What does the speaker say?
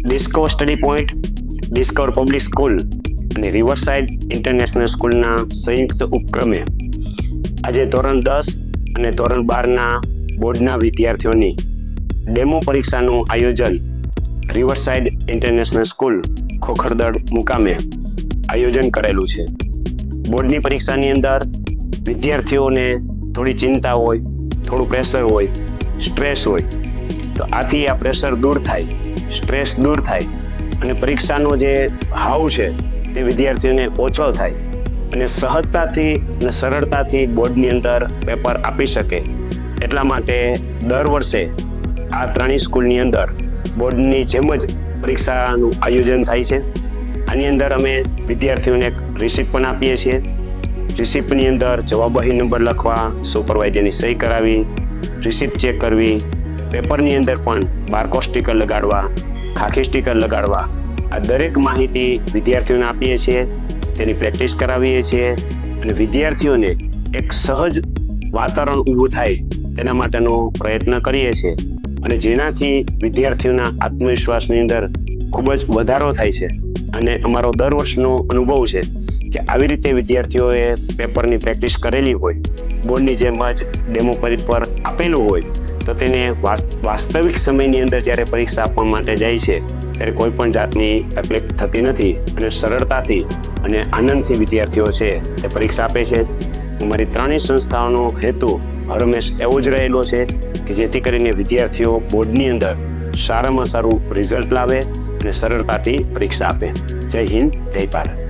Discover study point, discover public school અને રિવરસાઇડ international સ્કૂલના સંયુક્ત ઉપક્રમે આજે ધોરણ 10 અને ધોરણ 12ના બોર્ડના વિદ્યાર્થીઓની ડેમો પરીક્ષાનું આયોજન રિવરસાઇડ ઇન્ટરનેશનલ સ્કૂલ ખોખરદડ મુકામે આયોજન કરેલું છે. બોર્ડની પરીક્ષાની અંદર વિદ્યાર્થીઓને થોડી ચિંતા હોય, થોડું પ્રેશર હોય, સ્ટ્રેસ હોય, તો આથી આ પ્રેશર દૂર થાય, સ્ટ્રેસ દૂર થાય અને પરીક્ષાનો જે હાવ છે તે વિદ્યાર્થીઓને ઓછો થાય અને સહજતાથી અને સરળતાથી બોર્ડની અંદર પેપર આપી શકે. એટલા માટે દર વર્ષે આ ત્રણેય સ્કૂલની અંદર બોર્ડની જેમ જ પરીક્ષાનું આયોજન થાય છે. આની અંદર અમે વિદ્યાર્થીઓને એક રિસિપ્ટ પણ આપીએ છીએ. રિસિપ્ટની અંદર જવાબવાહી નંબર લખવા, સુપરવાઇઝરની સહી કરાવી, રિસિપ્ટ ચેક કરવી, પેપરની અંદર પણ બારકોડ સ્ટીકર લગાડવા, ખાખી સ્ટીકર લગાડવા, આ દરેક માહિતી વિદ્યાર્થીઓને આપીએ છીએ. તેની પ્રેક્ટિસ કરાવીએ છીએ અને વિદ્યાર્થીઓને એક સહજ વાતાવરણ ઊભું થાય તેના માટેનો પ્રયત્ન કરીએ છીએ અને જેનાથી વિદ્યાર્થીઓના આત્મવિશ્વાસની અંદર ખૂબ જ વધારો થાય છે. અને અમારો દર વર્ષનો અનુભવ છે કે આવી રીતે વિદ્યાર્થીઓએ પેપરની પ્રેક્ટિસ કરેલી હોય, બોર્ડની જેમ જ ડેમો પેપર આપેલું હોય, તો તેને વાસ્તવિક સમયની અંદર જ્યારે પરીક્ષા આપવા માટે જાય છે ત્યારે કોઈ પણ જાતની તકલીફ થતી નથી અને સરળતાથી અને આનંદથી વિદ્યાર્થીઓ છે તે પરીક્ષા આપે છે. અમારી ત્રણેય સંસ્થાઓનો હેતુ હરમેશ એવો જ રહેલો છે કે જેથી કરીને વિદ્યાર્થીઓ બોર્ડની અંદર સારામાં સારું રિઝલ્ટ લાવે અને સરળતાથી પરીક્ષા આપે. જય હિન્દ, જય ભારત.